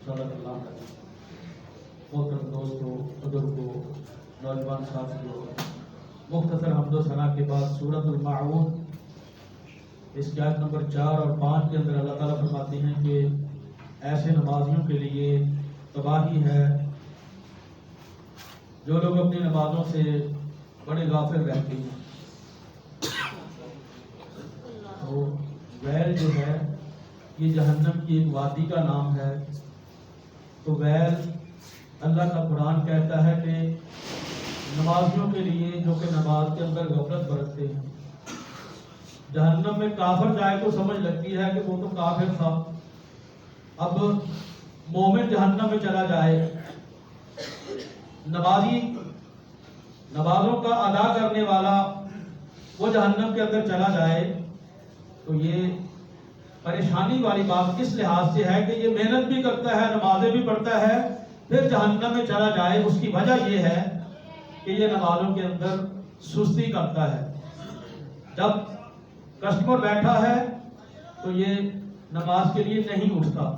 صدق اللہ علیہ۔ محترم دوستوں، بزرگوں، نوجوان ساتھیوں، مختصر حمد و ثنا کے بعد سورۃ الماعون اس کی آیت نمبر 4 اور 5 کے اندر اللہ تعالیٰ فرماتے ہیں کہ ایسے نمازیوں کے لیے تباہی ہے جو لوگ اپنی نمازوں سے بڑے غافل رہتے ہیں۔ تو ویل جو ہے یہ جہنم کی ایک وادی کا نام ہے۔ تو ویل اللہ کا قرآن کہتا ہے کہ نمازیوں کے لیے جو کہ نماز کے اندر غفلت برتتے ہیں۔ جہنم میں کافر جائے تو سمجھ لگتی ہے کہ وہ تو کافر تھا، اب مومن جہنم میں چلا جائے، نمازی نمازوں کا ادا کرنے والا وہ جہنم کے اندر چلا جائے، تو یہ پریشانی والی بات اس لحاظ سے ہے کہ یہ محنت بھی کرتا ہے، نمازیں بھی پڑھتا ہے، پھر جہنم میں چلا جائے۔ اس کی وجہ یہ ہے کہ یہ نمازوں کے اندر سستی کرتا ہے۔ جب کسٹمر بیٹھا ہے تو یہ نماز کے لیے نہیں اٹھتا،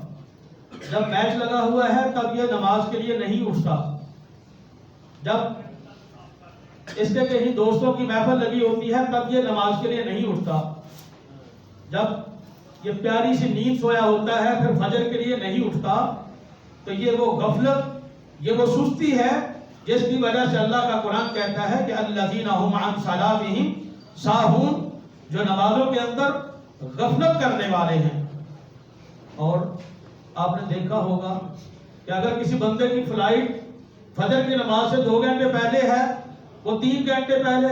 جب میچ لگا ہوا ہے تب یہ نماز کے لیے نہیں اٹھتا، جب اس کے کہیں دوستوں کی محفل لگی ہوتی ہے تب یہ نماز کے لیے نہیں اٹھتا، جب یہ پیاری سی نیند سویا ہوتا ہے پھر فجر کے لیے نہیں اٹھتا۔ تو یہ وہ غفلت، یہ وہ سستی ہے جس کی وجہ سے اللہ کا قرآن کہتا ہے کہ الذین هم عن صلاتهم ساہون، جو نمازوں کے اندر غفلت کرنے والے ہیں۔ اور آپ نے دیکھا ہوگا کہ اگر کسی بندے کی فلائٹ فجر کی نماز سے 2 گھنٹے پہلے ہے، وہ 3 گھنٹے پہلے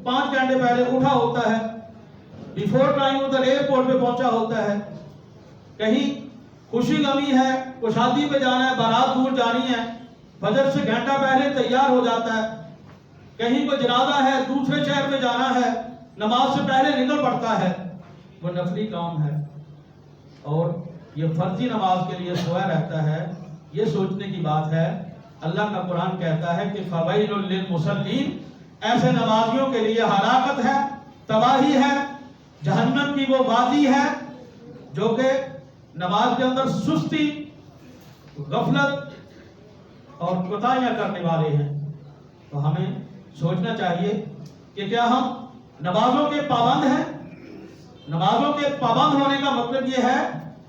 5 گھنٹے پہلے اٹھا ہوتا ہے، بیفور ٹائم ادھر ایئرپورٹ پہ پہنچا ہوتا ہے، کہیں خوشی غمی ہے، کوئی شادی پہ جانا ہے، بارات دور جانی ہے، فجر سے گھنٹہ پہلے تیار ہو جاتا ہے، کہیں کوئی جنازہ ہے، دوسرے شہر میں جانا ہے، نماز سے پہلے نکل پڑتا ہے۔ وہ نفلی کام ہے اور یہ فرضی نماز کے لیے سویا رہتا ہے۔ یہ سوچنے کی بات ہے، اللہ کا قرآن کہتا ہے کہ فویل للمصلین، ایسے نمازیوں کے لیے ہلاکت ہے، تباہی ہے، جہنم کی وہ وادی ہے جو کہ نماز کے اندر سستی، غفلت اور کوتاہیاں کرنے والے ہیں۔ تو ہمیں سوچنا چاہیے کہ کیا ہم نمازوں کے پابند ہیں؟ نمازوں کے پابند ہونے کا مطلب یہ ہے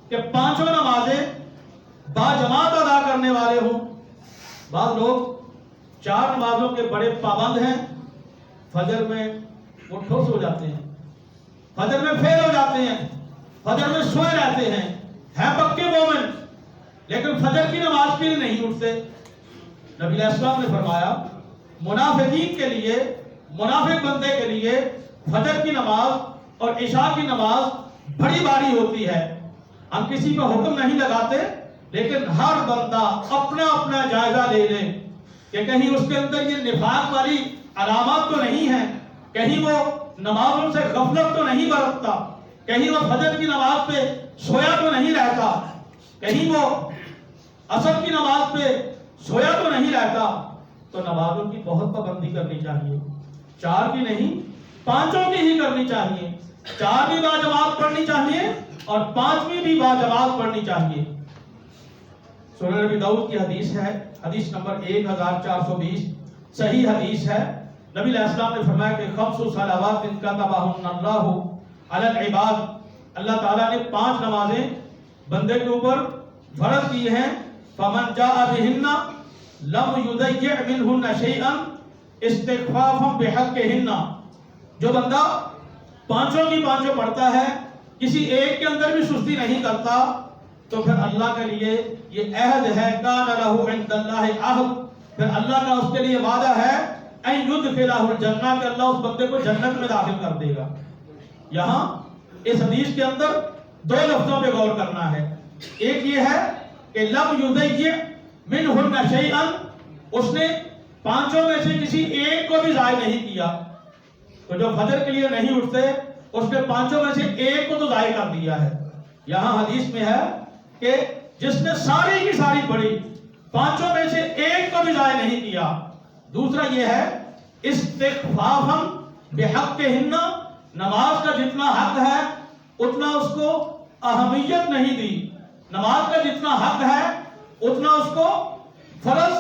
کہ 5 نمازیں باجماعت ادا کرنے والے ہوں۔ بعض لوگ 4 نمازوں کے بڑے پابند ہیں، فجر میں وہ ٹھوس ہو جاتے ہیں، فجر میں فیل ہو جاتے ہیں، فجر میں سوئے رہتے ہیں پکے مومن، لیکن فجر کی نماز کے لیے نہیں اٹھتے۔ نبی علیہ السلام نے فرمایا منافقین کے لیے، منافق بندے کے لیے فجر کی نماز اور عشاء کی نماز بڑی باری ہوتی ہے۔ ہم کسی کو حکم نہیں لگاتے، لیکن ہر بندہ اپنا اپنا جائزہ لے لے کہ کہیں اس کے اندر یہ نفاق والی علامات تو نہیں ہیں، کہیں وہ نمازوں سے غفلت تو نہیں برتتا، کہیں وہ فجر کی نماز پہ سویا تو نہیں رہتا، کہیں وہ عصر کی نماز پہ سویا تو نہیں رہتا۔ تو نمازوں کی بہت پابندی کرنی چاہیے، 4 کی نہیں 5 کی ہی کرنی چاہیے، 4 بھی باجماعت پڑھنی چاہیے اور 5ویں بھی باجماعت پڑھنی چاہیے۔ سنن نبی داؤد کی حدیث ہے، حدیث نمبر 1420، صحیح حدیث ہے۔ نبی علیہ السلام نے فرمایا کہ 5 صلوات کتبہن اللہ علی العباد، اللہ تعالیٰ نے 5 نمازیں بندے کے اوپر فرض کی ہیں۔ فمن جاء بہن لم یضیع منہن شیئا استخفافا بحقہن، جو بندہ 5 کی 5 پڑھتا ہے، کسی ایک کے اندر بھی سستی نہیں کرتا، تو پھر اللہ کے لیے یہ عہد ہے، کان لہ عند اللہ عہد، پھر اللہ کا اس کے لیے وعدہ ہے ان یدخلہ الجنہ، کہ اللہ اس بندے کو جنت میں داخل کر دے گا۔ یہاں اس حدیث کے اندر 2 لفظوں پہ غور کرنا ہے۔ ایک یہ ہے کہ لم یضیع منہن شیئا، اس نے 5 میں سے کسی ایک کو بھی ضائع نہیں کیا۔ تو جو فجر کے لیے نہیں اٹھتے، اس نے 5 میں سے ایک کو تو ضائع کر دیا ہے۔ یہاں حدیث میں ہے کہ جس نے ساری کی ساری پڑھی، 5 میں سے ایک کو بھی ضائع نہیں کیا۔ دوسرا یہ ہے استخفافا بحقہن، نماز کا جتنا حق ہے اتنا اس کو اہمیت نہیں دی، نماز کا جتنا حق ہے اتنا اس کو فرض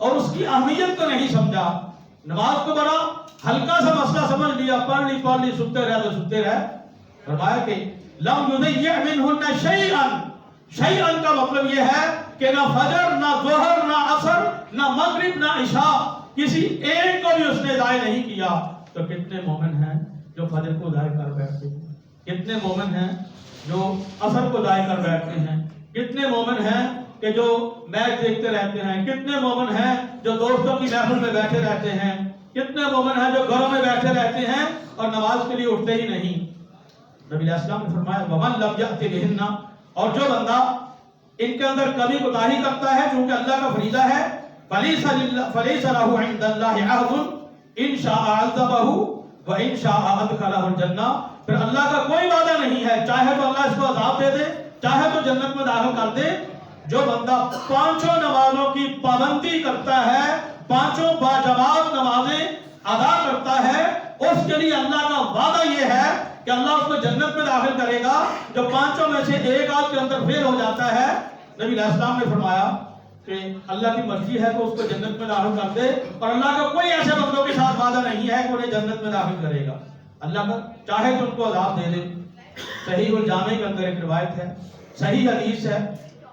اور اس کی اہمیت کو نہیں سمجھا. نماز کو بڑا ہلکا سا مسئلہ سمجھ لیا, پڑھ لی سنتے رہے تو سنتے رہے. فرمایا کہ لم یضیع منہن شیئا, شیئا کا مطلب یہ ہے کہ نہ فجر, نہ ظہر, نہ عصر, نہ مغرب, نہ عشاء, کسی ایک کو بھی اس نے ضائع نہیں کیا. تو کتنے مومن ہیں جو فجر کو ضائع کر بیٹھتے ہیں, کتنے مومن ہیں جو عصر کو ضائع کر بیٹھتے ہیں, کتنے مومن ہیں کہ جو میچ دیکھتے رہتے ہیں, کتنے مومن ہیں جو دوستوں کی محفل میں بیٹھے رہتے ہیں, کتنے مومن ہیں جو گھروں میں بیٹھے رہتے ہیں اور نماز کے لیے اٹھتے ہی نہیں. نبی علیہ السلام نے فرمایا ومن لم یأت بہن, اور جو بندہ ان کے اندر کمی کوتاہی کرتا ہے چونکہ اللہ کا فریضہ ہے, فلیس له عند اللہ عہد ان شاء عذبہ وان شاء ادخلہ الجنہ, پھر اللہ کا کوئی وعدہ نہیں ہے, چاہے تو اللہ اس کو عذاب دے دے, چاہے تو جنت میں داخل کر دے. جو بندہ پانچوں نمازوں کی پابندی کرتا ہے, پانچوں باجماعت نمازیں ادا کرتا ہے, اس کے لیے اللہ کا وعدہ یہ ہے کہ اللہ اس کو جنت میں داخل کرے گا. جو پانچوں میں سے ایک آدھ کے اندر فیل ہو جاتا ہے, نبی علیہ السلام نے فرمایا کہ اللہ کی مرضی ہے تو اس کو جنت میں داخل کر دے, اور اللہ کا کوئی ایسے بندوں کے ساتھ وعدہ نہیں ہے کہ انہیں جنت میں داخل کرے گا. اللہ کا چاہے تو ان کو عذاب دے دے. صحیح الجامع کے اندر ایک روایت ہے, صحیح حدیث ہے,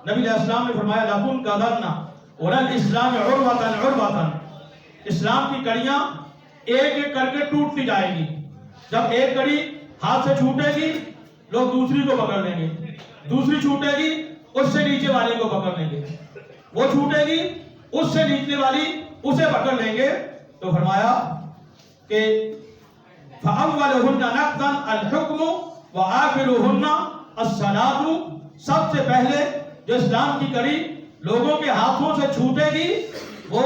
نبی علیہ السلام نے فرمایا لَكُنْ كَذَرْنَا وَلَا الْإِسْلَامِ عُرْوَةً عُرْوَةً, اسلام کی کڑیاں ایک ایک کر کے ٹوٹتی جائے گی. جب ایک کڑی ہاتھ سے چھوٹے گی لوگ دوسری کو پکڑ لیں گے, دوسری چھوٹے گی اس سے نیچے والی کو پکڑ لیں گے, وہ چھوٹے گی اس سے نیچے والی اسے پکڑ لیں گے. تو فرمایا کہ فَأَوَّلُهُنَّ نَقْضًا الْحُكْمُ وَآخِرُهُنَّ الصَّلَاةُ, سب سے پہلے جو اسلام کی کڑی لوگوں کے ہاتھوں سے چھوٹے گی وہ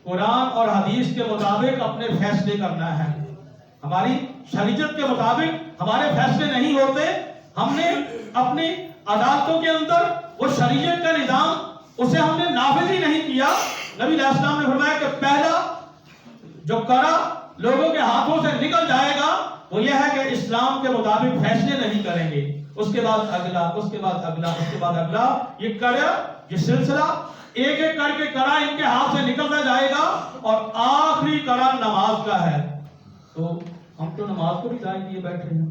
قرآن اور حدیث کے مطابق اپنے فیصلے کرنا ہے. ہماری شریعت کے مطابق ہمارے فیصلے نہیں ہوتے, ہم نے اپنی عدالتوں کے اندر وہ شریعت کا نظام اسے ہم نے نافذ ہی نہیں کیا. نبی علیہ السلام نے فرمایا کہ پہلا جو کڑا لوگوں کے ہاتھوں سے نکل جائے گا وہ یہ ہے کہ اسلام کے مطابق فیصلے نہیں کریں گے, اس کے بعد اگلا, اس کے بعد اگلا, اس کے بعد اگلا, یہ کڑا, یہ سلسلہ ایک ایک کر کے کڑا ان کے ہاتھ سے نکلتا جائے گا, اور آخری کڑا نماز کا ہے. تو ہم تو نماز کو بھی ضائع کیے بیٹھے ہیں.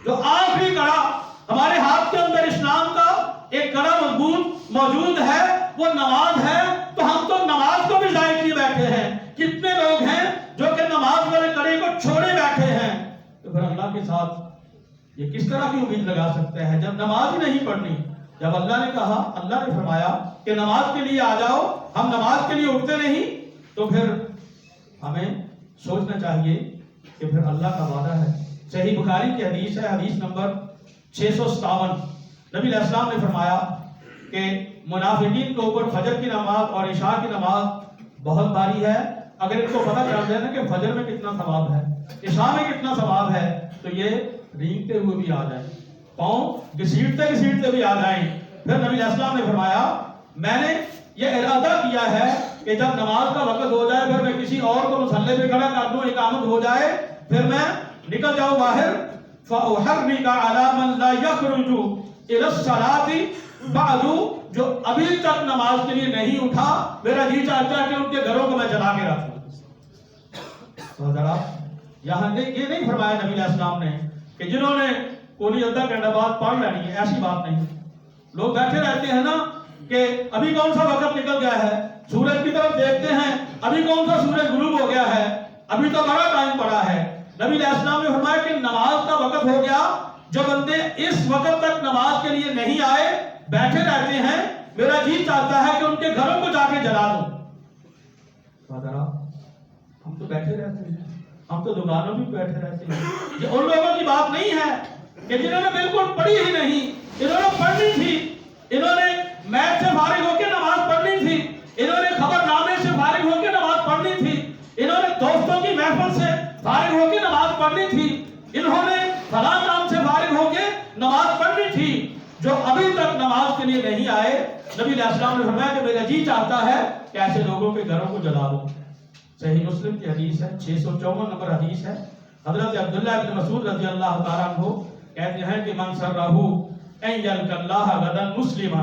جو آخری کڑا ہمارے ہاتھ کے اندر اسلام کا ایک کڑا مضبوط موجود ہے وہ نماز ہے, تو ہم تو نماز کو بھی ضائع کیے بیٹھے ہیں. کتنے لوگ ہیں جو کہ نماز والے کڑے کو چھوڑے بیٹھے ہیں. تو پھر اللہ کے ساتھ یہ کس طرح کی امید لگا سکتے ہیں جب نماز ہی نہیں پڑھنی؟ جب اللہ نے کہا, اللہ نے فرمایا کہ نماز کے لیے آ جاؤ, ہم نماز کے لیے اٹھتے نہیں, تو پھر ہمیں سوچنا چاہیے کہ پھر اللہ کا وعدہ ہے. صحیح بخاری کی حدیث ہے, حدیث نمبر 657, نبی علیہ السلام نے فرمایا کہ منافقین کے اوپر فجر کی نماز اور عشاء کی نماز بہت بھاری ہے. اگر ان کو پتہ چل جائے نا کہ فجر میں کتنا ثواب ہے, عشاء میں کتنا ثواب ہے, تو یہ رینگتے ہوئے بھی آ جائیں, پاؤں گھسیٹتے بھی آ جائیں. پھر نبی علیہ السلام نے فرمایا میں نے یہ ارادہ کیا ہے کہ جب نماز کا وقت ہو جائے پھر میں کسی اور کو مصلی پہ کھڑا کر دوں, اقامت ہو جائے, پھر میں نکل جاؤں باہر, فَأُحَرِّكَ عَلَى مَنْ لَا يَخْرُجُ إِلَى الصَّلَاةِ بَعْدُ, جو ابھی تک نماز کے لیے نہیں اٹھا, میرا جی چاہتا ہے کہ ان کے گھروں کو میں جلا کے رکھوں. تو ذرا یہاں یہ نہیں فرمایا نبی علیہ السلام نے کہ جنہوں نے کوئی آدھا گھنٹہ بعد پڑھ لینی ہے, ایسی بات نہیں. لوگ بیٹھے رہتے ہیں نا کہ ابھی کون سا وقت نکل گیا ہے, سورج کی طرف دیکھتے ہیں ابھی کون سا سورج غروب ہو گیا ہے, ابھی تو بڑا ٹائم پڑا ہے. نبی علیہ السلام نے فرمایا کہ نماز کا وقت ہو گیا, جو بندے اس وقت تک نماز کے لیے نہیں آئے بیٹھے رہتے ہیں, میرا جی چاہتا ہے کہ ان کے گھروں کو جا کے جلا دوں. ہم تو بیٹھے رہتے ہیں, ہم تو دکانوں میں بیٹھے رہتے ہیں. یہ ان لوگوں کی بات نہیں ہے کہ جنہوں نے بالکل پڑھی ہی نہیں, انہوں نے پڑھنی تھی, انہوں نے میچ سے فارغ ہو کے نماز پڑھنی تھی, انہوں نے خبر نامے سے فارغ ہو کے نماز پڑھنی تھی, انہوں نے دوستوں کی محفل سے فارغ ہو کے نماز پڑھنی تھی, انہوں نے فلاں کام سے فارغ ہو کے نماز پڑھنی تھی. جو ابھی تک نماز کے لیے نہیں آئے, نبی علیہ السلام نے فرمایا کہ میرا جی چاہتا ہے کہ ایسے لوگوں کے گھروں کو جلا دو. صحیح مسلم کی حدیث ہے, 654 نمبر حدیث ہے. حضرت عبداللہ ابن مسعود رضی اللہ تعالیٰ عنہ کہتے ہیں کہ من سرہ ان یلقى اللہ غدا مسلما,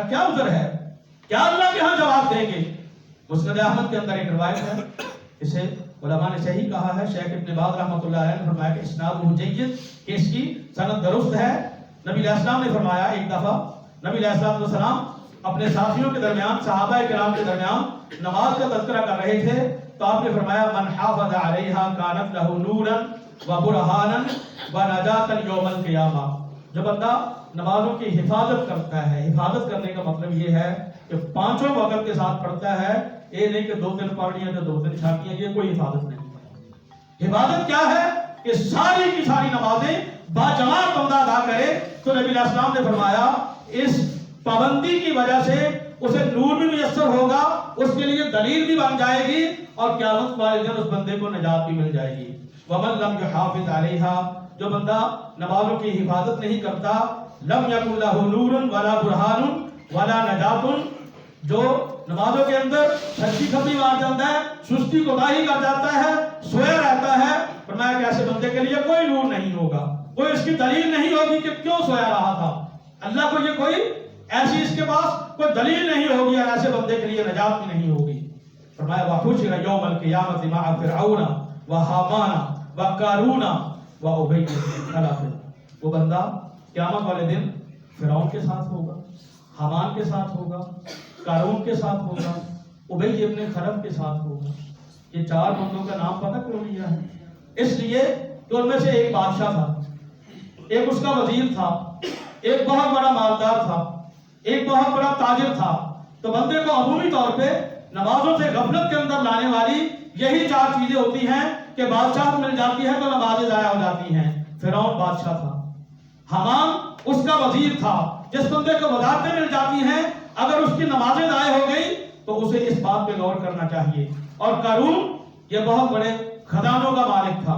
کا کیا عذر ہے, کیا اللہ کے ہاں جواب دیں گے؟ مسند احمد کے اندر ایک روایت ہے, اسے علماء نے صحیح کہا ہے. شیخ ابن باز رحمۃ اللہ علیہ نے فرمایا کہ اسنادہ جید, کہ اس کی سند درست ہے. نبی علیہ السلام نے فرمایا, ایک دفعہ نبی علیہ السلام اپنے ساتھیوں کے درمیان, صحابہ کرام کے درمیان نماز کا تذکرہ کر رہے تھے, تو آپ نے فرمایا من حافظ علیہا کانت لہ نورا و برہانا و نجاتا یوم القیامہ. جو بندہ نمازوں کی حفاظت کرتا ہے, حفاظت کرنے کا مطلب یہ ہے کہ پانچوں وقت کے ساتھ پڑھتا ہے, یہ نہیں کہ 2 دن پڑھ لیا تو 2 دن چھاٹیاں, یہ کوئی حفاظت نہیں. حفاظت کیا ہے کہ ساری کی ساری نمازیں باجماعت بندہ ادا کرے. تو نبی علیہ السلام نے فرمایا اس پابندی کی وجہ سے اسے نور بھی میسر ہوگا, اس کے لیے دلیل بھی بن جائے گی, اور قیامت والے دن اس بندے کو نجات بھی مل جائے گی. وَمَن لَمْ يُحَافِظْ عَلَيْهَا, جو بندہ نمازوں کی حفاظت نہیں کرتا, لَمْ يَكُنْ لَهُ نُورٌ وَلَا بُرْهَانٌ وَلَا نَجَاتٌ, جو نمازوں کے اندر چھٹی کھپی مار جاتا ہے, سستی کوتاہی کر جاتا ہے, سویا رہتا ہے, فرمایا کہ ایسے بندے کے لیے کوئی نور نہیں ہوگا, کوئی اس کی دلیل نہیں ہوگی کہ کیوں سویا رہا تھا. اللہ کو یہ کوئی ایسی اس کے پاس کوئی دلیل نہیں ہوگی, اور ایسے بندے کے لیے نجات بھی نہیں ہوگی. فرمایا وَحُشِرَ يَوْمَ الْقِيَامَةِ مَعَ فِرْعَوْنَ وَحَامَانَ وَقَارُونَ وَأُبَيِّ بْنِ خَلَفٍ, وہ بندہ قیامت والے دن فرعون کے ساتھ ہوگا, حامان کے ساتھ ہوگا, قارون کے ساتھ ہوگا, ابی ابن خلف کے ساتھ ہوگا. یہ 4 بندوں کا نام پتہ کیوں لیا ہے؟ اس لیے کہ ان میں سے ایک بادشاہ تھا, ایک اس کا وزیر تھا, ایک بہت بڑا مالدار تھا, ایک بہت بڑا تاجر تھا. تو بندے کو عمومی طور پہ نمازوں سے غفلت کے اندر لانے والی یہی 4 چیزیں ہوتی ہیں کہ بادشاہ مل جاتی ہے تو نمازیں ضائع ہو جاتی ہیں. فرعون بادشاہ تھا, حامان اس کا وزیر تھا, جس بندے کو وزارتیں مل جاتی ہیں اگر اس کی نمازیں ضائع ہو گئی تو اسے اس بات پہ غور کرنا چاہیے. اور قارون یہ بہت بڑے خزانوں کا مالک تھا,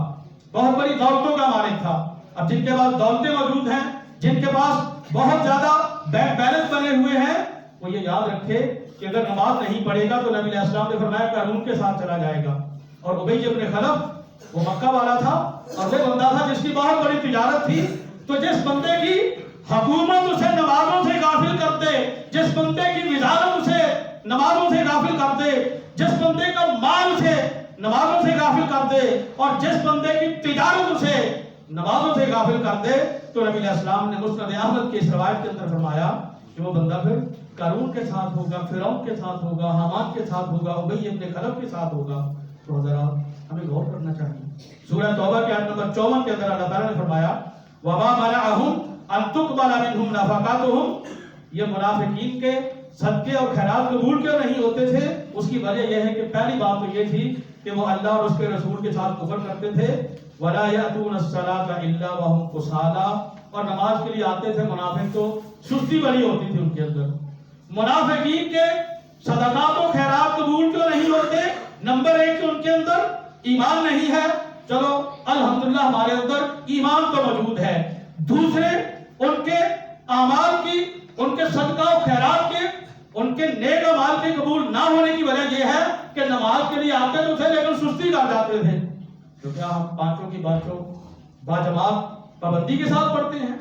بہت بڑی دولتوں کا مالک تھا. اب جن کے پاس دولتیں موجود ہیں, جن کے پاس بہت زیادہ بینک بیلنس بنے ہوئے ہیں, وہ یہ یاد رکھے کہ اگر نماز نہیں پڑھے گا تو نبی علیہ السلام نے فرمایا قارون کے ساتھ چلا جائے گا. اور ابی ابن خلف وہ مکہ والا تھا, اور وہ بندہ تھا جس کی بہت بڑی تجارت تھی. تو جس بندے کی حکومت اسے نمازوں سے غافل کر دے, جس بندے کی وزارت اسے نمازوں سے غافل کر دے, جس بندے کا مال اسے نمازوں سے غافل کر دے, اور جس بندے کی تجارت اسے نمازوں سے غافل کر دے, تو نبی علیہ السلام نے مسند احمد کی اس روایت کے اندر فرمایا کہ وہ بندہ پھر قارون کے ساتھ ہوگا, فرعون کے ساتھ ہوگا, حامان کے ساتھ ہوگا, ابی ابن خلف کے ساتھ ہوگا. تو حضرات ہمیں غور کرنا چاہیے. سورہ توبہ کے آیت نمبر 54 کے اندر اللہ تعالیٰ نے فرمایا وَمَا مَنَعَهُمْ أَن تُقْبَلَ مِنْهُمْ نَفَقَاتُهُمْ, یہ منافقین کے صدقے اور خیرات قبول کیوں نہیں ہوتے تھے؟ اس کی وجہ یہ ہے کہ پہلی بات تو یہ تھی کہ وہ اللہ اور اس کے رسول کے ساتھ کفر کرتے تھے. وَلَا يَأْتُونَ الصَّلَاةَ إِلَّا وَهُمْ كُسَالَىٰ, اور نماز کے لیے آتے تھے منافق تو سستی بڑی ہوتی تھی ان کے اندر. منافقین کے صدقات و خیرات قبول کیوں نہیں ہوتے؟ نمبر 1 کہ ان کے اندر ایمان نہیں ہے. چلو الحمدللہ ہمارے اندر ایمان تو موجود ہے. دوسرے ان کے اعمال کی, ان کے صدقہ و خیرات کے, ان کے نیک اعمال کے قبول نہ ہونے کی وجہ یہ ہے کہ نماز کے لیے آتے تو تھے لیکن سستی کر جاتے تھے. تو کیا ہم پانچوں کی باتوں باجماعت پابندی کے ساتھ پڑھتے ہیں؟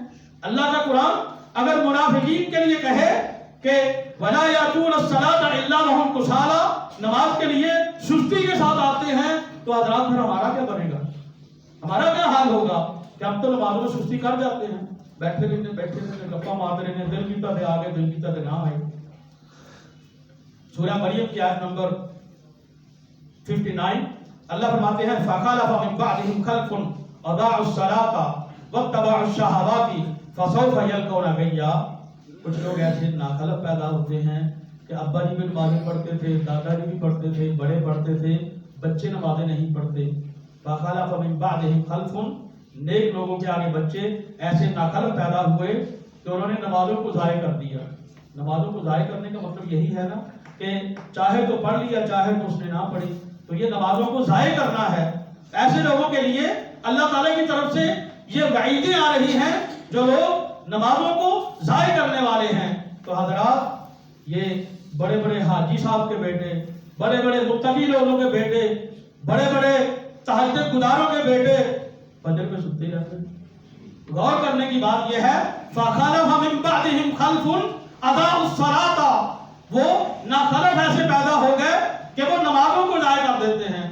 اللہ کا قرآن اگر منافقین کے لیے کہے کہ وَلَا يَأْتُونَ الصَّلَاةَ إِلَّا وَهُمْ كُسَالَىٰ, نماز کے لیے سستی کے ساتھ آتے ہیں, تو حضرات پھر ہمارا کیا بنے گا, ہمارا کیا حال ہوگا کہ ہم تو نمازوں میں سستی کر جاتے ہیں, بیٹھے رہتے گپا مارتے رہتے, دل کیتا تھے آگے, دل کیتا تھے نہ آئے. سورہ مریم کی آیت نمبر 59 اللہ فرماتے ہیں فَخَلَفَ مِن بَعْدِهِمْ خَلْفٌ أَضَاعُوا الصَّلَاةَ وَاتَّبَعُوا الشَّهَوَاتِ فَسَوْفَ يَلْقَوْنَ غَيًّا. کچھ لوگ ایسے ناخلف پیدا ہوتے ہیں کہ ابا جی بھی نمازیں پڑھتے تھے, دادا جی بھی پڑھتے تھے, بڑے پڑھتے تھے, بچے نمازیں نہیں پڑھتے. فَخَلَفَ مِن بَعْدِهِمْ خَلْفٌ, نیک لوگوں کے آگے بچے ایسے ناخلف پیدا ہوئے کہ انہوں نے نمازوں کو ضائع کر دیا. نمازوں کو ضائع کرنے کا مطلب یہی ہے نا کہ چاہے تو پڑھ لیا, چاہے تو اس نے نہ پڑھی, تو یہ نمازوں کو ضائع کرنا ہے. ایسے لوگوں کے لیے اللہ تعالیٰ کی طرف سے یہ وعیدیں آ رہی ہیں جو لوگ نمازوں کو ضائع کرنے والے ہیں. تو حضرات یہ بڑے بڑے حاجی صاحب کے بیٹے, بڑے بڑے متقی لوگوں کے بیٹے, بڑے بڑے تہجد گزاروں کے بیٹے فجر پہ سوتے رہتے ہیں, غور کرنے کی بات یہ ہے فَخَلَفَ مِن بَعْدِهِمْ خَلْفٌ أَضَاعُوا الصَّلَاةَ، وہ ناخلف ایسے پیدا ہو گئے کہ وہ نمازوں کو ضائع کر دیتے ہیں۔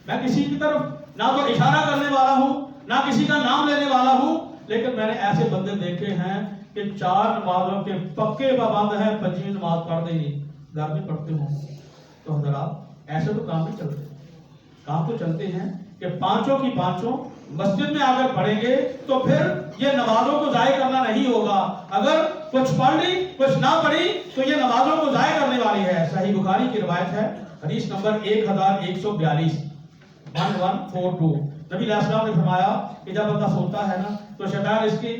میں کسی کی طرف نہ تو اشارہ کرنے والا ہوں نہ کسی کا نام لینے والا ہوں، لیکن میں نے ایسے بندے دیکھے ہیں کہ 4 نمازوں کے پکے پابند ہیں، 5ویں نماز پڑھتے ہی گھر میں پڑھتے ہوں۔ تو حضرات ایسے تو کام نہیں چلتے، کام تو چلتے ہیں کہ 5 کی 5 مسجد میں آ کر پڑھیں گے تو پھر یہ نمازوں کو ضائع کرنا نہیں ہوگا۔ اگر کچھ پڑھ لی کچھ نہ پڑھی تو یہ نمازوں کو ضائع کرنے والی ہے۔ صحیح بخاری کی روایت ہے، حدیث نمبر 1142 1142۔ نبی علیہ السلام نے فرمایا کہ جب بندہ سوتا ہے نا تو شیطان اس کی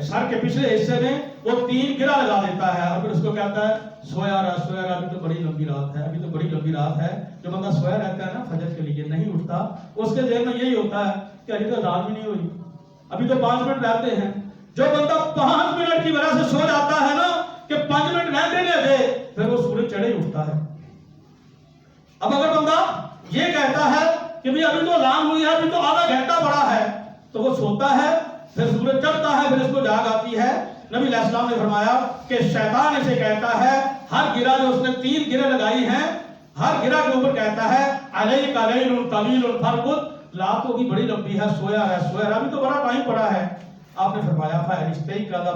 سر کے پچھلے حصے میں وہ 3 گرہ لگا دیتا ہے اور پھر اس کو کہتا ہے سویا رہا، ابھی تو بڑی لمبی رات ہے، ابھی تو بڑی لمبی رات ہے۔ جو بندہ سویا رہتا ہے نا فجر کے لیے نہیں اٹھتا، اس کے ذہن میں یہی ہوتا ہے کہ ابھی تو رات بھی نہیں ہوئی، ابھی تو 5 منٹ رہتے ہیں۔ جو بندہ 5 منٹ کی وجہ سے سو جاتا ہے نا کہ 5 منٹ رہ دینے دے، پھر وہ سورج چڑھے ہی اٹھتا ہے۔ اب اگر بندہ یہ کہتا ہے کہ بھی ابھی تو اذان ہوئی ہے، ابھی تو آدھا گھنٹہ پڑا ہے، تو وہ سوتا ہے، پھر سورج چڑھتا ہے، پھر اس کو جاگ آتی ہے۔ نبی علیہ السلام نے فرمایا کہ شیطان اسے کہتا ہے، ہر گرہ جو اس نے 3 گرہ لگائی ہیں، ہر گرہ کے اوپر کہتا ہے علیک لیل طویل فارقد، رات تو بھی بڑی لمبی ہے، سویا ہے، ابھی تو بڑا ٹائم پڑا ہے۔ آپ نے فرمایا فَإِنِ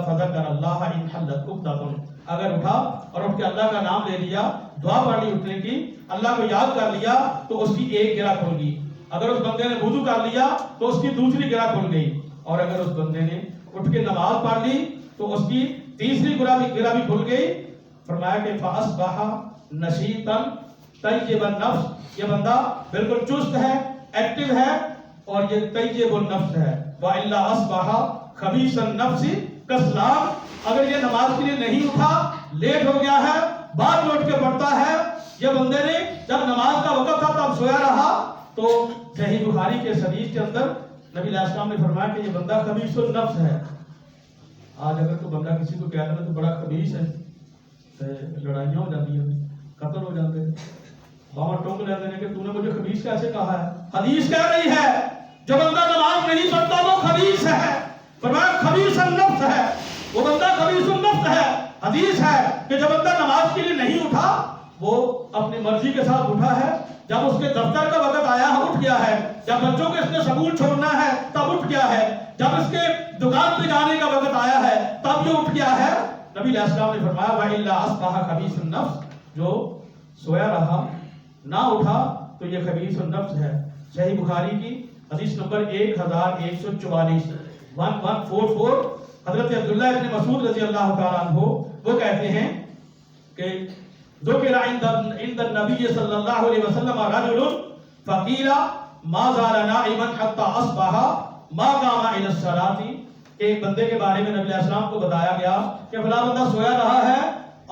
فَذَكَرَ اللَّهَ إِنْ حَلَّتْ عُقْدَةٌ، اگر اٹھا اور اٹھ کے اللہ کا نام لے لیا، دعا پڑھ لی اٹھنے کی، اللہ کو یاد کر لیا تو اس کی ایک گرہ کھل گئی۔ اگر اس بندے نے وضو کر لیا تو اس کی دوسری گرہ کھل گئی، اور اگر اس بندے نے اٹھ کے نماز پڑھ لی تو اس کی تیسری گرہ بھی کھل گئی۔ فرمایا کہ فَأَصْبَحَ نَشِيطًا طَيِّبَ النَّفْسِ، یہ بندہ بالکل چست ہے، ایکٹیو ہے، اور یہ طیب النفس ہے۔ وَإِلَّا أَصْبَحَ خَبِيثَ النَّفْسِ كَسْلَانٌ، اگر یہ نماز کے لیے نہیں اٹھا، لیٹ ہو گیا ہے، بعد میں اٹھ کے پڑھتا ہے، یہ بندے نے جب نماز کا وقت تھا تب سویا رہا، تو صحیح بخاری کے حدیث کے اندر نبی علیہ السلام نے فرمایا کہ یہ بندہ خبیث النفس ہے۔ آج اگر تو بندہ کسی کو کہتا ہے تو بڑا خبیث ہے، تو لڑائیاں ہو جاتی ہیں، قتل ہو جاتے ہیں، بابا ٹونگ لیتے ہیں کہ تو نے مجھے خبیث کیسے کہا ہے۔ حدیث کہہ رہی ہے جو بندہ نماز نہیں پڑھتا وہ خبیث ہے، فرمایا خبیث النفس ہے، وہ بندہ خبیث النفس ہے۔ حدیث ہے کہ جو بندہ نماز کے لیے نہیں اٹھا وہ اپنی مرضی کے ساتھ اٹھا ہے، جب اس کے دفتر کا وقت آیا ہے اٹھ گیا ہے، جب بچوں کو اس نے سکول چھوڑنا ہے تب اٹھ گیا ہے، جب اس کے دکان پہ جانے کا وقت آیا ہے تب یہ اٹھ گیا ہے۔ نبی علیہ السلام نے فرمایا وَإِلَّا أَصْبَحَ خَبِيثَ النَّفْسِ، جو سویا رہا نہ اٹھا تو یہ خبیث النفس ہے۔ صحیح بخاری کی حدیث نمبر 1144 1144، حضرت عبداللہ ابن مسعود رضی اللہ تعالیٰ عنہ وہ کہتے ہیں کہ ذکر عند النبی صلی اللہ علیہ وسلم رجل فقیل ما زال نائما حتى اصبح ما قام الى الصلاة، ایک بندے کے بارے میں نبی علیہ السلام کو بتایا گیا کہ فلاں بندہ سویا رہا ہے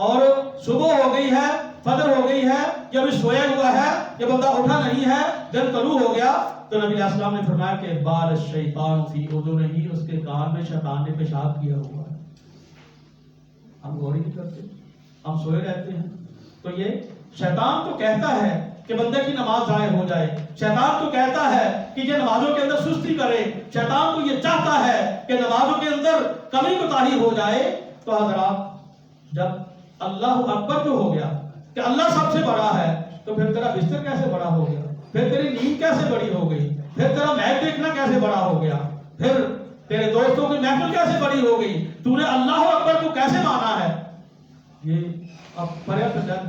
اور صبح ہو گئی ہے، فجر ہو گئی ہے، یہ ابھی سویا ہوا ہے، یہ بندہ اٹھا نہیں ہے، دن طلوع ہو گیا۔ تو نبی علیہ السلام نے فرمایا کہ بال الشیطان فی اذنہ، اس کے کان میں شیطان نے پیشاب کیا ہوا ہے۔ ہم غور ہی نہیں کرتے، ہم سوئے رہتے ہیں۔ تو یہ شیطان تو کہتا ہے کہ بندے کی نماز ضائع ہو جائے، شیطان تو کہتا ہے کہ یہ نمازوں کے اندر سستی کرے، شیطان تو یہ چاہتا ہے کہ نمازوں کے اندر کمی کوتاہی ہو جائے۔ تو حضرات جب اللہ اکبر جو ہو گیا کہ اللہ سب سے بڑا ہے، تو پھر تیرا بستر کیسے بڑا ہو گیا، پھر تیری نیند کیسے بڑی ہو گئی، پھر تیرا میچ دیکھنا کیسے بڑا ہو گیا، پھر تیرے دوستوں کی محفل کیسے بڑی ہو گئی، تو نے اللہ اکبر کو کیسے مانا ہے۔ یہ اب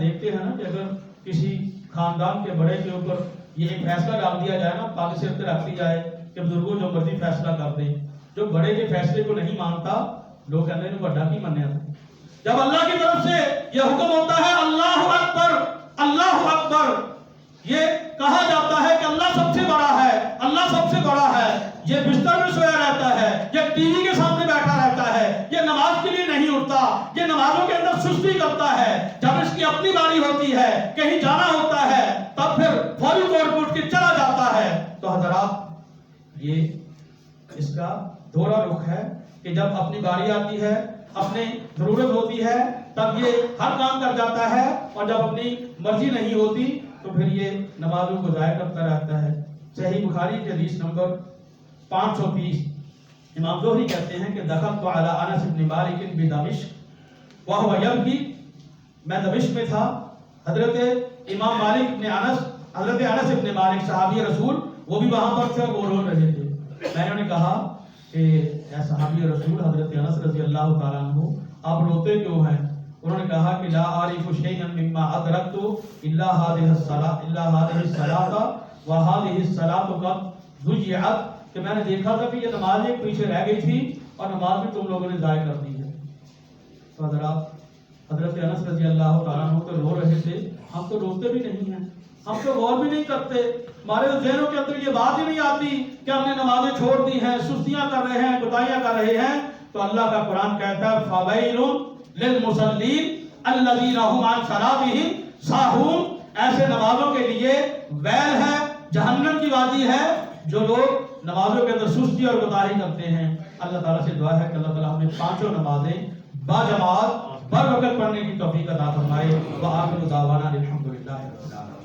دیکھتے ہیں نا کہ اگر کسی خاندان کے بڑے کے اوپر یہ ایک فیصلہ ڈال دیا جائے نا، پاک سر پہ رکھ دی جائے کہ بزرگوں جو مرضی فیصلہ کر دیں، جو بڑے کے فیصلے کو نہیں مانتا لوگ کہتے ہیں بڑا کی منیا تھا۔ جب اللہ کی طرف سے یہ حکم ہوتا ہے اللہ اکبر اللہ اکبر، یہ کہا جاتا ہے کہ اللہ سب سے بڑا ہے، اللہ سب سے بڑا ہے، یہ بستر میں سویا رہتا ہے، یہ ٹی وی کے سامنے بیٹھا رہتا ہے، یہ نماز کے لیے نہیں اٹھتا، یہ نمازوں کے اندر سستی کرتا ہے، جب اس کی اپنی باری ہوتی ہے کہیں جانا ہوتا ہے تب پھر فوری طور پر اٹھ کے چلا جاتا ہے۔ تو حضرات یہ اس کا دورہ رخ ہے کہ جب اپنی باری آتی ہے، اپنی ضرورت ہوتی ہے تب یہ ہر کام کر جاتا ہے، اور جب اپنی مرضی نہیں ہوتی تو پھر یہ نمازوں کو ضائع کرتا رہتا ہے۔ صحیح بخاری کی حدیث نمبر 530 امام زہری کہتے ہیں کہ دخلت علی انس بن مالک بدمشق وهو یبکی، میں دمشق میں تھا، حضرت امام مالک بن انس، حضرت انس بن مالک صحابی رسول وہ بھی وہاں پر تھے اور وہ رو رہے تھے۔ میں نے انہیں کہا کہ اے صحابی رسول حضرت انس رضی اللہ تعالیٰ عنہ آپ روتے کیوں ہیں؟ انہوں نے کہا کہ لا اعرف شیئا مما ادرکت الا هذه الصلاۃ وهذه الصلاۃ قد ضيعت، کہ میں نے دیکھا تھا کہ یہ نماز ایک پیچھے رہ گئی تھی اور نماز بھی تم لوگوں نے ضائع کر دی ہے۔ تو حضرت انس رضی اللہ تعالیٰ عنہ تو رو رہے تھے، ہم تو روتے بھی نہیں ہیں، ہم تو غور بھی نہیں کرتے، ہمارے ذہنوں کے اندر یہ بات ہی نہیں آتی کہ ہم نے نمازیں چھوڑ دی ہیں، سستیاں کر رہے ہیں، کوتاہیاں کر رہے ہیں۔ تو اللہ کا قرآن کہتا ہے فَوَيْلٌ لِلْمُصَلِّينَ الَّذِينَ هُمْ عَنْ صَلَاتِهِمْ سَاهُونَ، ایسے نمازوں کے لیے ویل ہے، جہنم کی وادی ہے جو لوگ نمازوں کے اندر سستی اور کوتاہی کرتے ہیں۔ اللہ تعالیٰ سے دعا ہے کہ اللہ تعالیٰ ہمیں پانچوں نمازیں با جماعت بر وقت پڑھنے کی توفیق عطا فرمائے۔ وآخر دعوانا الحمدللہ رب العالمین۔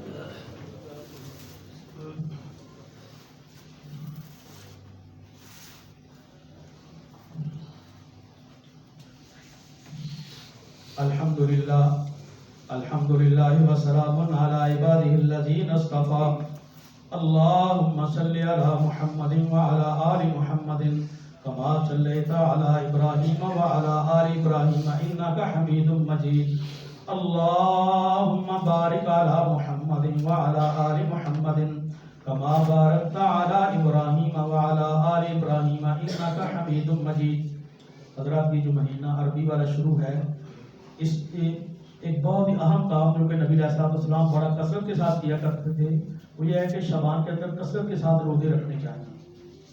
الحمدللہ وسلام علی عبادہ الذین اصطفى، اللہم صلی علی محمد وعلی آل محمد كما صليت على إبراهيم وعلى آل إبراهيم إنك حميد مجيد، اللهم بارك على محمد وعلى آل محمد كما باركت على إبراهيم وعلى آل إبراهيم إنك حميد مجيد۔ حضرات یہ جو مہینہ عربی والا شروع ہے، اس کے ایک بہت ہی اہم کام جو کہ نبی علیہ السلام بڑا کثرت کے ساتھ کیا کرتے تھے وہ یہ ہے کہ شعبان کے اندر کثرت کے ساتھ روزے رکھنے چاہیے۔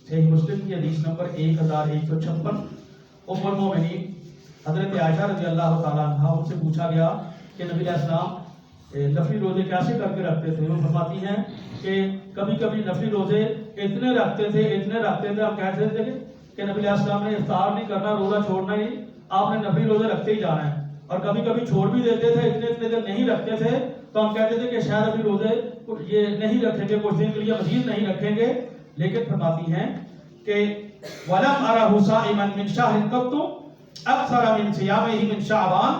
صحیح مسلم کی حدیث نمبر 1156، ام المومنین حضرت عائشہ رضی اللہ تعالیٰ عنہ ان سے پوچھا گیا کہ نبی علیہ السلام نفلی روزے کیسے کر کے رکھتے تھے؟ وہ فرماتی ہیں کہ کبھی کبھی نفلی روزے اتنے رکھتے تھے ہم کہتے تھے کہ نبی علیہ السلام نے افطار نہیں کرنا، روزہ چھوڑنا ہی، آپ نے نفلی روزے رکھتے ہی جانا ہے، اور کبھی کبھی چھوڑ بھی دیتے تھے، اتنے دن نہیں رکھتے تھے تو ہم کہتے تھے کہ شاید ابھی روزے یہ نہیں رکھیں گے، کچھ دن کے لیے مزید نہیں رکھیں گے، لیکن فرماتی ہیں کہ وَلَمْ أَرَهُ صَائِمًا مِنْ شَهْرٍ قَطُّ أَكْثَرَ مِنْ صِيَامِهِ مِنْ شَعْبَانَ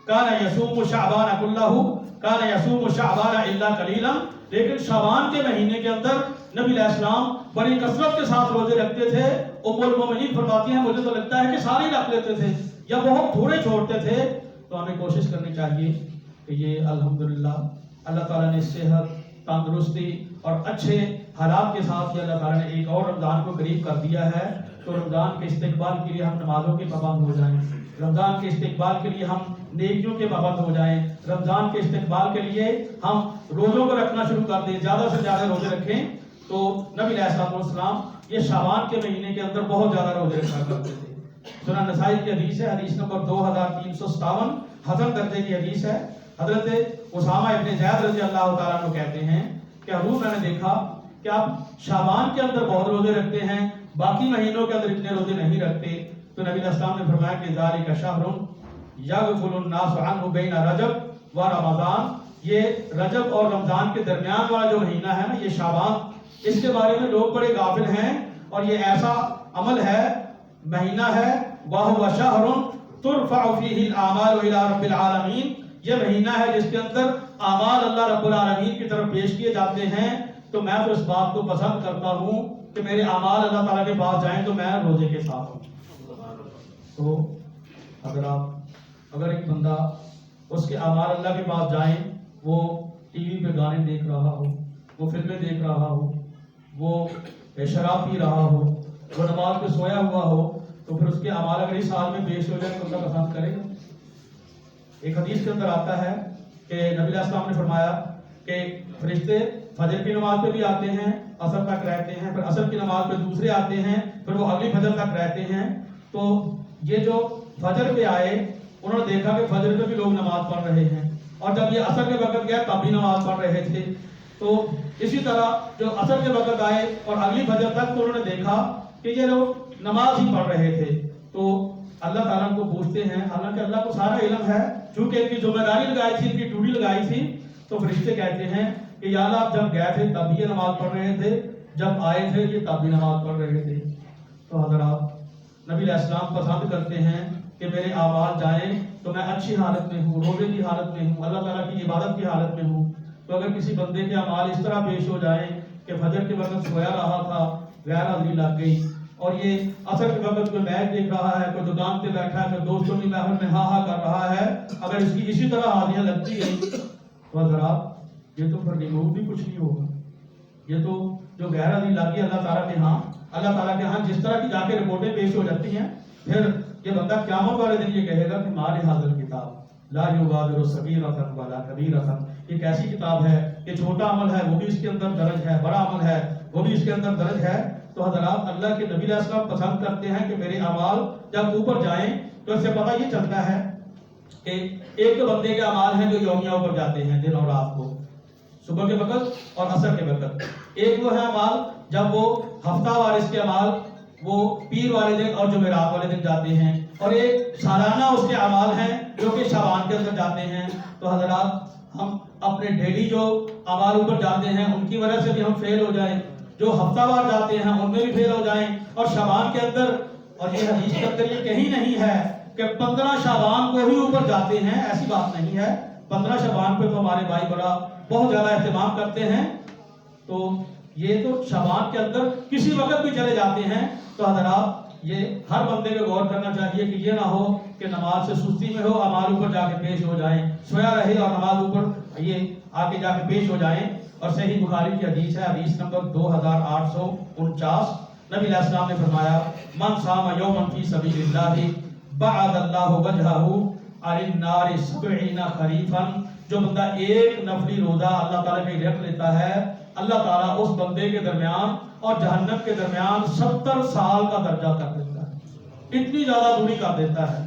كَانَ يَصُومُ شَعْبَانَ كُلَّهُ كَانَ يَصُومُ شَعْبَانَ إِلَّا قَلِيلًا، لیکن شعبان کے مہینے کے اندر نبی علیہ السلام بڑی کثرت کے ساتھ روزے رکھتے تھے۔ ام المومنین فرماتی ہیں مجھے تو لگتا ہے کہ سارے رکھ لیتے تھے یا بہت تھوڑے چھوڑتے تھے۔ تو ہمیں کوشش کرنی چاہیے کہ یہ الحمدللہ اللہ تعالیٰ نے صحت، تندرستی اور اچھے حالات کے ساتھ یہ اللہ تعالیٰ نے ایک اور رمضان کو قریب کر دیا ہے، تو رمضان کے استقبال کے لیے ہم نمازوں کے پابند ہو جائیں، رمضان کے استقبال کے لیے ہم نیکیوں کے پابند ہو جائیں، رمضان کے استقبال کے لیے ہم روزوں کو رکھنا شروع کر دیں، زیادہ سے زیادہ روزے رکھیں۔ تو نبی علیہ السلام یہ شعبان کے مہینے کے اندر بہت زیادہ روزے رکھا کرتے تھے۔ سنن نسائی کی حدیث ہے، حدیث نمبر 2357، حسن درجے کی حدیث ہے۔ حضرت اسامہ ابن زید رضی اللہ تعالیٰ عنہ کہتے ہیں کہ حضور میں نے دیکھا کہ آپ شعبان کے اندر بہت روزے رکھتے ہیں، باقی مہینوں کے اندر اتنے روزے نہیں رکھتے۔ تو نبی علیہ السلام نے فرمایا کہ ذالک شہر یغفل الناس عنہ بین رجب و رمضان، یہ رجب اور رمضان کے درمیان والا جو مہینہ ہے نا، یہ شعبان، اس کے بارے میں لوگ بڑے غافل ہیں، اور یہ ایسا عمل ہے، مہینہ ہے، وَهُوَ شَهْرٌ تُرْفَعُ فِيهِ الْأَعْمَالُ إِلَىٰ رَبِّ الْعَالَمِينَ، یہ مہینہ ہے جس کے اندر اعمال اللہ رب العالمین کی طرف پیش کیے جاتے ہیں۔ تو میں تو اس بات کو پسند کرتا ہوں کہ میرے اعمال اللہ تعالیٰ کے پاس جائیں تو میں روزے کے ساتھ ہوں۔ تو اگر ایک بندہ اس کے اعمال اللہ کے پاس جائیں، وہ ٹی وی پہ گانے دیکھ رہا ہو، وہ فلمیں دیکھ رہا ہو، وہ شراب پی رہا ہو، وہ نماز پہ سویا ہوا ہو، تو پھر اس کے اعمال اگر اس حال میں پیش ہو جائے تو اللہ پسند کرے گا۔ ایک حدیث کے اندر آتا ہے کہ نبی علیہ السلام نے فرمایا کہ فرشتے فجر کی نماز پہ بھی آتے ہیں، عصر تک رہتے ہیں، پھر عصر کی نماز پہ دوسرے آتے ہیں، پھر وہ اگلی فجر تک رہتے ہیں۔ تو یہ جو فجر پہ آئے انہوں نے دیکھا کہ فجر پہ بھی لوگ نماز پڑھ رہے ہیں، اور جب یہ عصر کے وقت گیا تب بھی نماز پڑھ رہے تھے۔ تو اسی طرح جو عصر کے وقت آئے اور اگلی فجر تک تو انہوں نے دیکھا کہ یہ لوگ نماز ہی پڑھ رہے تھے۔ تو اللہ تعالیٰ کو پوچھتے ہیں، حالانکہ اللہ کو سارا علم ہے، چونکہ ان کی ذمہ داری لگائی تھی، ان کی ڈیوٹی لگائی تھی، تو فرشتے کہتے ہیں کہ یا اللہ آپ جب گئے تھے تب بھی یہ نماز پڑھ رہے تھے، جب آئے تھے یہ تب بھی نماز پڑھ رہے تھے۔ تو حضرات نبی علیہ السلام پسند کرتے ہیں کہ میرے اعمال جائیں تو میں اچھی حالت میں ہوں، روزے کی حالت میں ہوں، اللہ تعالیٰ کی عبادت کی حالت میں ہوں۔ تو اگر کسی بندے کے اعمال اس طرح پیش ہو جائیں کہ فجر کے وقت سویا رہا تھا، غیر حاضری لگ گئی، اور یہ عصر کے وقت کوئی میچ دیکھ رہا ہے، کوئی دکان پہ بیٹھا ہے، کوئی دوستوں کی محفل میں ہاں ہاں کر رہا ہے، اگر اس کی اسی طرح حاضریاں لگتی ہیں تو حضرات یہ تو پھر ریموو بھی کچھ نہیں ہوگا۔ یہ تو جو غیر حاضری لگی اللہ تعالیٰ کے ہاں، اللہ تعالیٰ کے ہاں جس طرح کی جا کے رپورٹیں پیش ہو جاتی ہیں، پھر یہ بندہ قیامت والے دن یہ کہے گا کہ مال حاضر کتاب لا یغادر صغیرۃ ولا کبیرۃ، یہ کیسی کتاب ہے کہ چھوٹا عمل ہے وہ بھی اس کے اندر درج ہے، بڑا عمل ہے وہ بھی اس کے اندر درج ہے۔ تو حضرات اللہ کے نبی علیہ السلام پسند کرتے ہیں کہ میرے اعمال جب اوپر جائیں تو اس سے پتہ یہ چلتا ہے کہ ایک تو بندے کے اعمال ہیں جو یومیہ اوپر جاتے ہیں دن اور رات کو، صبح کے وقت اور عصر کے وقت، ایک وہ ہے اعمال جب وہ ہفتہ وار اس کے اعمال وہ پیر والے دن اور جمعرات والے دن جاتے ہیں، اور ایک سالانہ اس کے اعمال ہیں جو کہ شعبان کے اندر جاتے ہیں۔ تو حضرات ہم اپنے ڈیلی جو اعمال اوپر جاتے ہیں ان کی وجہ سے بھی ہم فیل ہو جائیں، جو ہفتہ وار جاتے ہیں ان میں بھی فیل ہو جائیں، اور شعبان کے اندر، اور یہ حدیث کے اندر یہ کہیں نہیں ہے کہ 15 شعبان کو ہی اوپر جاتے ہیں، ایسی بات نہیں ہے۔ 15 شعبان پہ تو ہمارے بھائی بڑا بہت زیادہ اہتمام کرتے ہیں، تو یہ تو شعبان کے اندر کسی وقت بھی چلے جاتے ہیں۔ تو حضرات یہ ہر بندے کو غور کرنا چاہیے کہ یہ نہ ہو کہ نماز سے سستی میں ہو، اعمال اوپر جا کے پیش ہو جائیں، سویا رہے اور نماز اوپر یہ آگے جا کے پیش ہو جائیں۔ اور صحیح بخاری کی حدیث ہے، حدیث نمبر 2849، نبی علیہ السلام نے فرمایا من صام یوما فی سبیل اللہ بعد اللہ وجہہ عن النار 70 خریفا، جو بندہ ایک نفلی روزہ اللہ تعالیٰ کے رکھ لیتا ہے، اللہ تعالیٰ اس بندے کے درمیان اور جہنم کے درمیان 70 سال کا درجہ کر دیتا ہے، اتنی زیادہ دوری کر دیتا ہے۔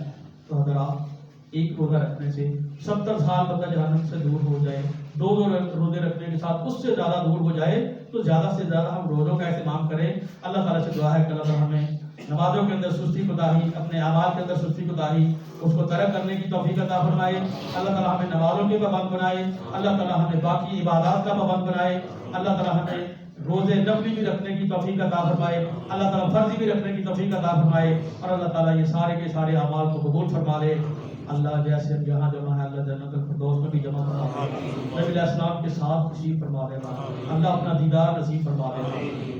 تو حضرات ایک روزہ رکھنے سے 70 سال بندہ جہنم سے دور ہو جائے، دو روزے رکھنے کے ساتھ اس سے زیادہ دور ہو جائے، تو زیادہ سے زیادہ ہم روزوں کا اہتمام کریں۔ اللہ تعالیٰ سے دعا ہے کہ اللہ تعالیٰ ہمیں نمازوں کے اندر سستی کوتاہی، اپنے اعمال کے اندر سستی کوتاہی اس کو ترک کرنے کی توفیق عطا فرمائے۔ اللہ تعالیٰ ہمیں نمازوں کے پابند بنائے، اللہ تعالیٰ ہمیں باقی عبادات کا پابند بنائے، اللہ تعالیٰ ہمیں روزے نفلی بھی رکھنے کی توفیق عطا فرمائے، اللہ تعالیٰ فرضی بھی رکھنے کی توفیق عطا فرمائے، اور اللہ تعالیٰ یہ سارے کے سارے اعمال کو قبول فرما لے۔ اللہ جیسے ہم یہاں جمع ہے، اللہ جنت الفردوس میں بھی جمع فرما دے، نبی علیہ السلام کے ساتھ نصیب فرما دینا، اللہ اپنا دیدار نصیب فرما دینا۔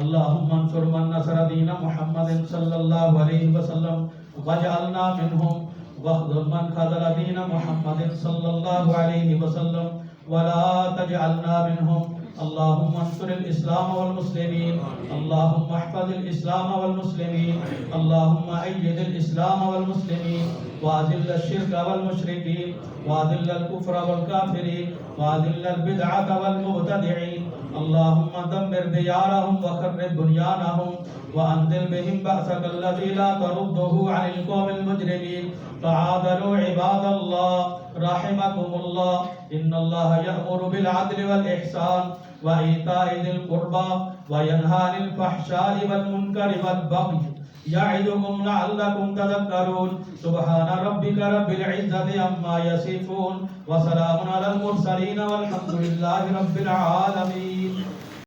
اللہم انصر من نصر دین محمد صلی اللہ علیہ وسلم واجعلنا منہم، واخذل من خذل دین محمد صلی اللہ علیہ وسلم ولا تجعلنا منہم۔ اللهم انصر الاسلام والمسلمين، اللهم احفظ الاسلام والمسلمين، اللهم ايد الاسلام والمسلمين، واذل الشرك والمشركين، واذل الكفر والكافرين، واذل البدعة والمبتدعين، اللهم دمر ديارهم وخرب بنيانهم، وانزل بهم بأسك الذي لا ترده عن القوم المجرمين، تعاذلوا عباد الله رحمكم الله، ان الله يأمر بالعدل والإحسان وإيتاء ذي القربى وينهى عن الفحشاء والمنكر والبغي يعظكم لعلكم تذكرون۔ سبحان ربك رب العزة عما يصفون وسلام على المرسلين والحمد لله رب العالمين۔